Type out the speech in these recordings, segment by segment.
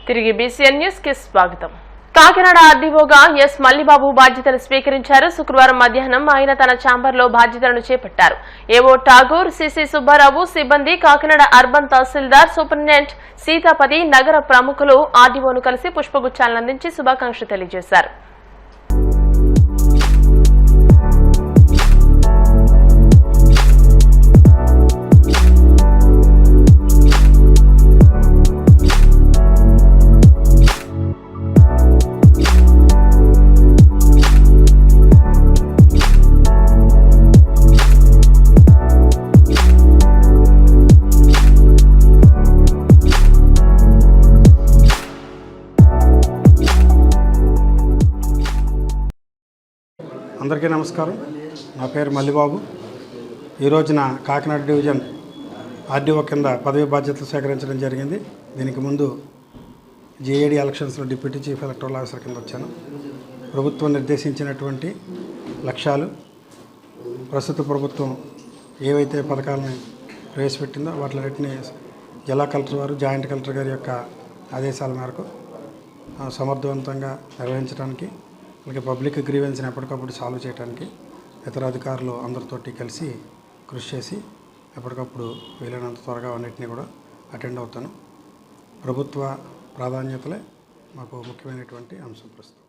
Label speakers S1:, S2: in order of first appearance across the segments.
S1: తిరిగి BCN news కి స్వాగతం. కాకినాడ ఆర్డీఓగా ఎస్ మల్లిబాబు బాధ్యతలు స్వీకరించారు. శుక్రవారం మధ్యాహ్నం ఆయన తన ఛాంబర్లో బాధ్యతలను చేపట్టారు. ఏవో ఠాగూర్, సిసి సుబ్బారావు, సిబ్బంది, కాకినాడ అర్బన్ తహసీల్దార్, సూపరింటెండెంట్ సీతాపతి, నగర ప్రముఖులు ఆర్డీఓను కలిసి పుష్పగుచ్చాలను అందించి శుభాకాంక్షలు తెలియజేశారు.
S2: అందరికీ నమస్కారం. నా పేరు మల్లిబాబు. ఈ రోజున కాకినాడ డివిజన్ ఆర్డీఓ కింద పదవి బాధ్యతలు స్వీకరించడం జరిగింది. దీనికి ముందు జేఏడీ ఎలక్షన్స్లో డిప్యూటీ చీఫ్ ఎలక్టరల్ ఆఫీసర్ కింద వచ్చాను. ప్రభుత్వం నిర్దేశించినటువంటి లక్ష్యాలు, ప్రస్తుత ప్రభుత్వం ఏవైతే పథకాలను ప్రవేశపెట్టిందో వాటిలన్నింటినీ జిల్లా కలెక్టర్ వారు, జాయింట్ కలెక్టర్ గారి యొక్క ఆదేశాల మేరకు సమర్థవంతంగా నిర్వహించడానికి, అలాగే పబ్లిక్ గ్రీవెన్స్ని ఎప్పటికప్పుడు సాల్వ్ చేయడానికి ఇతర అధికారులు అందరితోటి కలిసి కృషి చేసి ఎప్పటికప్పుడు వీలైనంత త్వరగా అన్నింటినీ కూడా అటెండ్ అవుతాను. ప్రభుత్వ ప్రాధాన్యతలే మాకు ముఖ్యమైనటువంటి అంశం. ప్రస్తుతం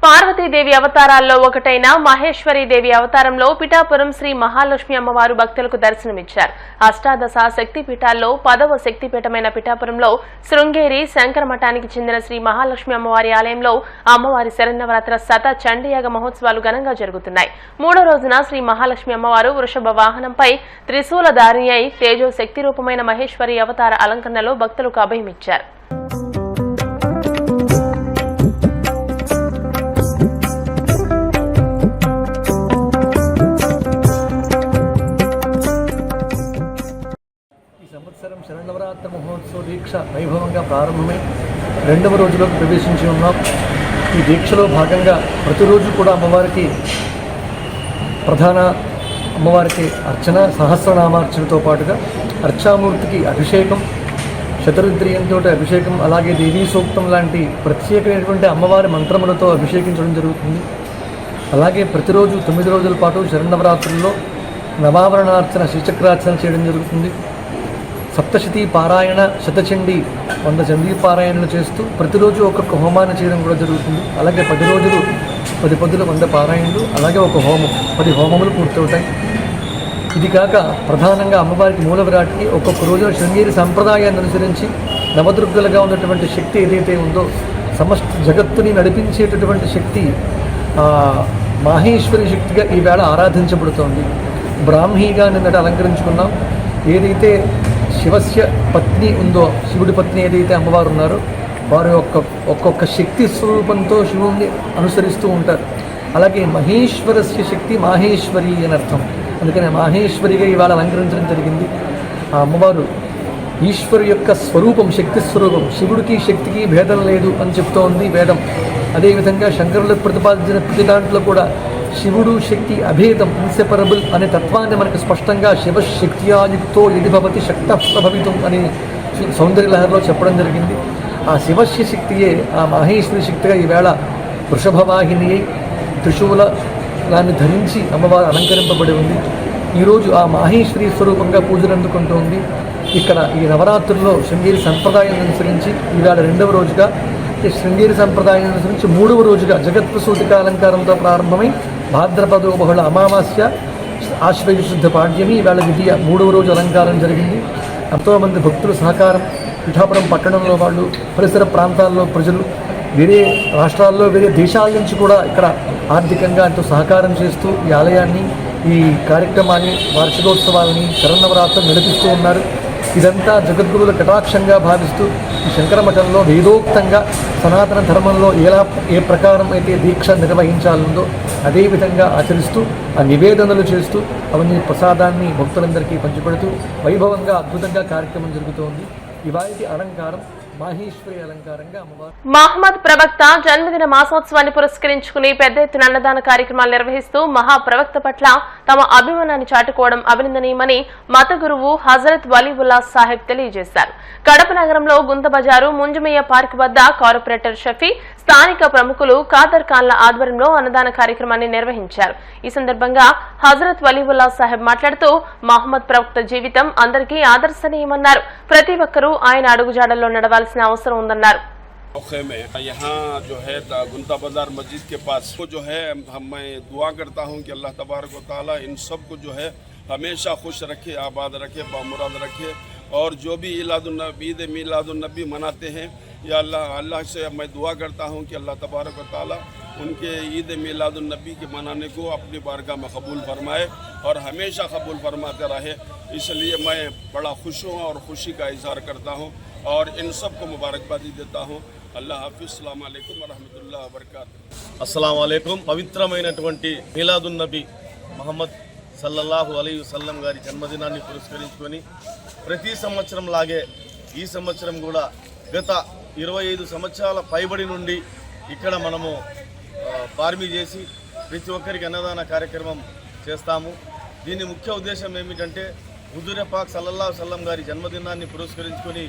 S1: పార్వతీదేవి అవతారాల్లో ఒకటైన మహేశ్వరీదేవి అవతారంలో పిఠాపురం శ్రీ మహాలక్ష్మి అమ్మవారు భక్తులకు దర్శనమిచ్చారు. అష్టాదశ శక్తిపీఠాల్లో 10వ శక్తిపీఠమైన పిఠాపురంలో శృంగేరి శంకర మఠానికి చెందిన శ్రీ మహాలక్ష్మి అమ్మవారి ఆలయంలో అమ్మవారి శరన్నవరాత్ర శత చండీయాగ మహోత్సవాలు ఘనంగా జరుగుతున్నాయి. 3వ రోజున శ్రీ మహాలక్ష్మి అమ్మవారు వృషభ వాహనంపై త్రిశూలధారిణి అయి తేజో శక్తి రూపమైన మహేశ్వరి అవతార అలంకరణలో భక్తులకు అభయమిచ్చారు.
S3: శరణవరాత్రి మహోత్సవ దీక్ష వైభవంగా ప్రారంభమై 2వ రోజులోకి ప్రవేశించి ఉన్నాం. ఈ దీక్షలో భాగంగా ప్రతిరోజు కూడా అమ్మవారికి ప్రధాన అమ్మవారికి అర్చన, సహస్రనామార్చనతో పాటుగా అర్చామూర్తికి అభిషేకం, శతరుద్రియంతో అభిషేకం, అలాగే దేవీ సూక్తం లాంటి ప్రత్యేకమైనటువంటి అమ్మవారి మంత్రములతో అభిషేకించడం జరుగుతుంది. అలాగే ప్రతిరోజు 9 రోజుల పాటు శరణవరాత్రుల్లో నవావరణార్చన, శ్రీచక్రార్చన చేయడం జరుగుతుంది. సప్తశతీ పారాయణ, శతచండీ 100 చండీ పారాయణలు చేస్తూ ప్రతిరోజు ఒక్కొక్క హోమాన్ని చేయడం కూడా జరుగుతుంది. అలాగే 10 రోజులు 10 పొద్దులు 100 పారాయణలు, అలాగే ఒక హోమం, 10 హోమములు పూర్తవుతాయి. ఇది కాక ప్రధానంగా అమ్మవారికి మూల విరాట్కి ఒక్కొక్క రోజున శృంగేరి సంప్రదాయాన్ని అనుసరించి నవదుర్గలుగా ఉన్నటువంటి శక్తి ఏదైతే ఉందో, సమస్త జగత్తుని నడిపించేటటువంటి శక్తి మాహేశ్వరి శక్తిగా ఈవేళ ఆరాధించబడుతోంది. బ్రాహ్మీగా నిన్నటి అలంకరించుకున్నాం. ఏదైతే శివస్య పత్ని ఉందో, శివుడి పత్ని ఏదైతే అమ్మవారు ఉన్నారో వారు ఒక్కొక్క శక్తి స్వరూపంతో శివుణ్ణి అనుసరిస్తూ ఉంటారు. అలాగే మహేశ్వరస్య శక్తి మాహేశ్వరి అని అర్థం. అందుకని మాహేశ్వరిగా ఇవాళ అలంకరించడం జరిగింది. ఆ అమ్మవారు ఈశ్వరు యొక్క స్వరూపం, శక్తి స్వరూపం. శివుడికి శక్తికి భేదం లేదు అని చెప్తోంది వేదం. అదేవిధంగా శంకరులు ప్రతిపాదించిన ప్రతి దాంట్లో కూడా శివుడు శక్తి అభేదం, ఇన్సెపరబుల్ అనే తత్వాన్ని మనకు స్పష్టంగా శివశక్త్యాయుక్తో యది భవతి శక్తః ప్రభవితం అని సౌందర్యలహరిలో చెప్పడం జరిగింది. ఆ శివస్య శక్తియే ఆ మాహేశ్వరి శక్తిగా ఈవేళ వృషభవాహిని త్రిశూలాన్ని ధరించి అమ్మవారు అలంకరింపబడి ఉంది. ఈరోజు ఆ మాహేశ్వరి స్వరూపంగా పూజలు అందుకుంటోంది. ఇక్కడ ఈ నవరాత్రుల్లో శృంగేరి సంప్రదాయాన్ని అనుసరించి ఈవేళ 2వ రోజుగా, శృంగేరి సంప్రదాయాన్ని అనుసరించి 3వ రోజుగా జగత్ప్రసూతిక అలంకారంతో ప్రారంభమై భాద్రపదో బహుళ అమావాస్య ఆశ్వయుజ శుద్ధ పాడ్యమి ఈవేళ ద్వితీయ 3వ రోజు అలంకారం జరిగింది. ఎంతోమంది భక్తుల సహకారం, పిఠాపురం పట్టణంలో వాళ్ళు, పరిసర ప్రాంతాల్లో ప్రజలు, వేరే రాష్ట్రాల్లో, వేరే దేశాల నుంచి కూడా ఇక్కడ ఆర్థికంగా ఎంతో సహకారం చేస్తూ ఈ ఆలయాన్ని, ఈ కార్యక్రమాన్ని, వార్షికోత్సవాలని, శరన్నవరాత్రులు నడిపిస్తూ ఉన్నారు. ఇదంతా జగద్గురువుల కటాక్షంగా భావిస్తూ ఈ శంకర మఠంలో వేదోక్తంగా సనాతన ధర్మంలో ఏ ప్రకారం అయితే దీక్ష నిర్వహించాలందో అదేవిధంగా ఆచరిస్తూ ఆ నివేదనలు చేస్తూ అవన్నీ ప్రసాదాన్ని భక్తులందరికీ పంచిపెడుతూ వైభవంగా అద్భుతంగా కార్యక్రమం జరుగుతోంది. ఇవాళ అలంకారం మాహేశ్వరి అలంకారంగా అమ్మవారు.
S1: మహమ్మద్ ప్రవక్త జన్మదిన మాసోత్సవాన్ని పురస్కరించుకుని పెద్ద ఎత్తున అన్నదాన కార్యక్రమాలు నిర్వహిస్తూ మహాప్రవక్త పట్ల తమ అభిమానాన్ని చాటుకోవడం అభినందనీయమని మత గురువు హజరత్ వలీవుల్లా సాహెబ్ తెలియజేశారు. కడప నగరంలో గుంత బజారు ముంజుమయ్య పార్క్ వద్ద కార్పొరేటర్ షఫీ, స్థానిక ప్రముఖులు ఖాదర్ ఖాన్ల ఆధ్వర్యంలో అన్నదాన కార్యక్రమాన్ని నిర్వహించారు. ఈ సందర్భంగా హజరత్ వలీవుల్లా సాహెబ్ మాట్లాడుతూ మహమ్మద్ ప్రవక్త జీవితం అందరికీ ఆదర్శనీయమన్నారు. ప్రతి ఒక్కరూ ఆయన అడుగుజాడల్లో నడవాల్సిన అవసరం ఉందన్నారు.
S4: यहाँ जो है गुंता बाजार मस्जिद के पास को जो है मैं दुआ करता हूँ कि अल्लाह तबारक व तआला इन सब को जो है हमेशा खुश रखे, आबाद रखे, बामुराद रखे। और जो भी ईद मिलादुन्नबी मनाते हैं, या अल्लाह से मैं दुआ करता हूँ कि अल्लाह तबारक व तआला उनके ईद मिलादुन्नबी के मनाने को अपनी बारगाह में कबूल फरमाए और हमेशा कबूल फरमाते रहे। इसलिए मैं बड़ा खुश हूँ और खुशी का इजहार करता हूँ और इन सब को मुबारकबादी देता हूँ। अल्लाह हाफिज़, अस्सलाम वालेकुम वरहमतुल्लाहि वबरकातुहू।
S5: अस्सलाम वालेकुम। పవిత్రమైనటువంటి మిలాదున్నబీ మహమ్మద్ సల్లల్లాహు అలైహి వసల్లం గారి జన్మదినాన్ని పురస్కరించుకొని ప్రతి సంవత్సరం లాగే ఈ సంవత్సరం కూడా గత 25 సంవత్సరాల పైబడి నుండి ఇక్కడ మనము ఫార్మీ చేసి ప్రతి ఒక్కరికి అన్నదాన కార్యక్రమం చేస్తాము. దీని ముఖ్య ఉద్దేశం ఏమిటంటే హుజూర్ పాక్ సల్లల్లాహు అలైహి వసల్లం గారి జన్మదినాన్ని పురస్కరించుకొని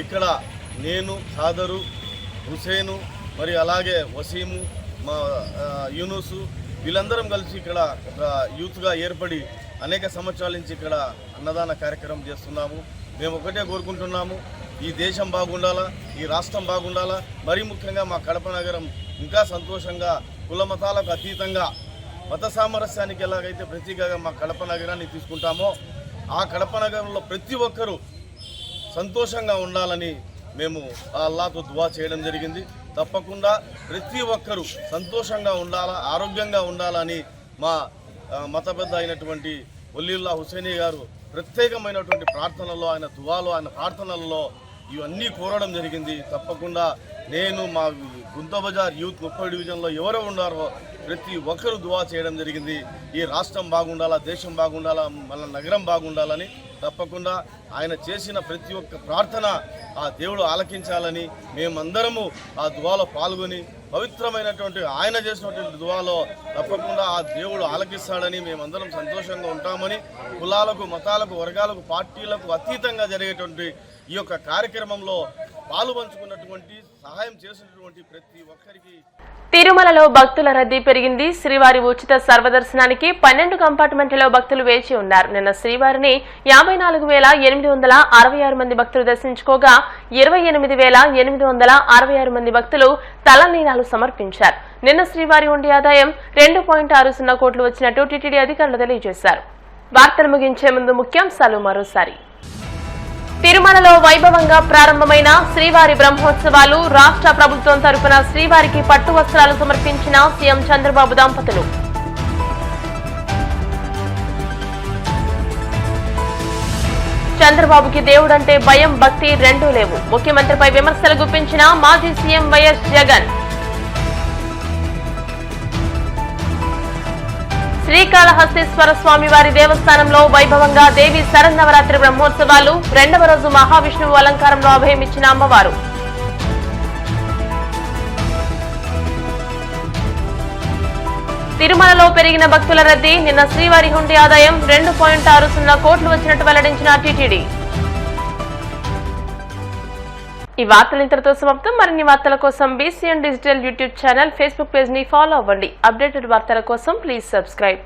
S5: ఇక్కడ నేను, ఖాదరు, హుసేను, మరి అలాగే వసీము, మా యూనుసు వీళ్ళందరం కలిసి ఇక్కడ ఒక యూత్గా ఏర్పడి అనేక సంవత్సరాల నుంచి ఇక్కడ అన్నదాన కార్యక్రమం చేస్తున్నాము. మేము ఒకటే కోరుకుంటున్నాము, ఈ దేశం బాగుండాలా, ఈ రాష్ట్రం బాగుండాలా, మరీ ముఖ్యంగా మా కడప నగరం ఇంకా సంతోషంగా కుల మతాలకు అతీతంగా మత సామరస్యానికి ఎలాగైతే ప్రతీకగా మా కడప నగరాన్ని తీసుకుంటామో ఆ కడప నగరంలో ప్రతి ఒక్కరూ సంతోషంగా ఉండాలని మేము అల్లాహ్తో దువా చేయడం జరిగింది. తప్పకుండా ప్రతి ఒక్కరూ సంతోషంగా ఉండాలా, ఆరోగ్యంగా ఉండాలని మా మత పెద్ద అయినటువంటి వలీవుల్లా హుసైనీ గారు ప్రత్యేకమైనటువంటి ప్రార్థనలో, ఆయన దువాలో, ఆయన ప్రార్థనలలో ఇవన్నీ కోరడం జరిగింది. తప్పకుండా నేను మా గుంత బజార్ యూత్ 30 డివిజన్లో ఎవరు ఉన్నారో ప్రతి ఒక్కరూ దువా చేయడం జరిగింది. ఈ రాష్ట్రం బాగుండాలా, దేశం బాగుండాలా, మన నగరం బాగుండాలని. తప్పకుండా ఆయన చేసిన ప్రతి ఒక్క ప్రార్థన ఆ దేవుడు ఆలకించాలని మేమందరము ఆ దువాలో పాల్గొని పవిత్రమైనటువంటి ఆయన చేసినటువంటి దువాలో తప్పకుండా ఆ దేవుడు ఆలకిస్తాడని మేమందరం సంతోషంగా ఉంటామని, కులాలకు, మతాలకు, వర్గాలకు, పార్టీలకు అతీతంగా జరిగేటువంటి ఈ యొక్క కార్యక్రమంలో పాలు పంచుకున్నటువంటి, సహాయం చేసినటువంటి ప్రతి ఒక్కరికి.
S1: తిరుమలలో భక్తుల రద్దీ పెరిగింది. శ్రీవారి ఉచిత సర్వదర్శనానికి 12 కంపార్ట్మెంట్లలో భక్తులు వేచి ఉన్నారు. నిన్న శ్రీవారిని 54,866 మంది భక్తులు దర్శించుకోగా 28,866 మంది భక్తులు తలనీలాలు సమర్పించారు. నిన్న శ్రీవారి ఉండి ఆదాయం 2.60 కోట్లు వచ్చినట్టు టీటీడీ అధికారులు తెలియజేశారు. వార్తలు ముగించే ముందు ముఖ్యాంశాలు మరోసారి. తిరుమలలో వైభవంగా ప్రారంభమైన శ్రీవారి బ్రహ్మోత్సవాలు. రాష్ట్ర ప్రభుత్వం తరపున శ్రీవారికి పట్టు వస్త్రాలు సమర్పించిన సీఎం చంద్రబాబు దంపతులు. చంద్రబాబుకి దేవుడంటే భయం, భక్తి రెండూ లేవు. ముఖ్యమంత్రిపై విమర్శలు గుప్పించిన మాజీ సీఎం వైఎస్ జగన్. శ్రీకాళహస్తీశ్వర స్వామివారి దేవస్థానంలో వైభవంగా దేవి శరన్నవరాత్రి బ్రహ్మోత్సవాలు. 2వ రోజు మహావిష్ణువు అలంకారంలో అభయమిచ్చిన అమ్మవారు. తిరుమలలో పెరిగిన భక్తుల రద్దీ. నిన్న శ్రీవారి హుండీ ఆదాయం 2.60 కోట్లు వచ్చినట్టు వెల్లడించిన టీటీడీ. ఈ వార్తలు ఇంతటితో సమాప్తం. మరిన్ని వార్తల కోసం BCN digital YouTube channel, Facebook page ని ఫాలో అవ్వండి. అప్డేటెడ్ వార్తల కోసం ప్లీజ్ సబ్స్క్రైబ్.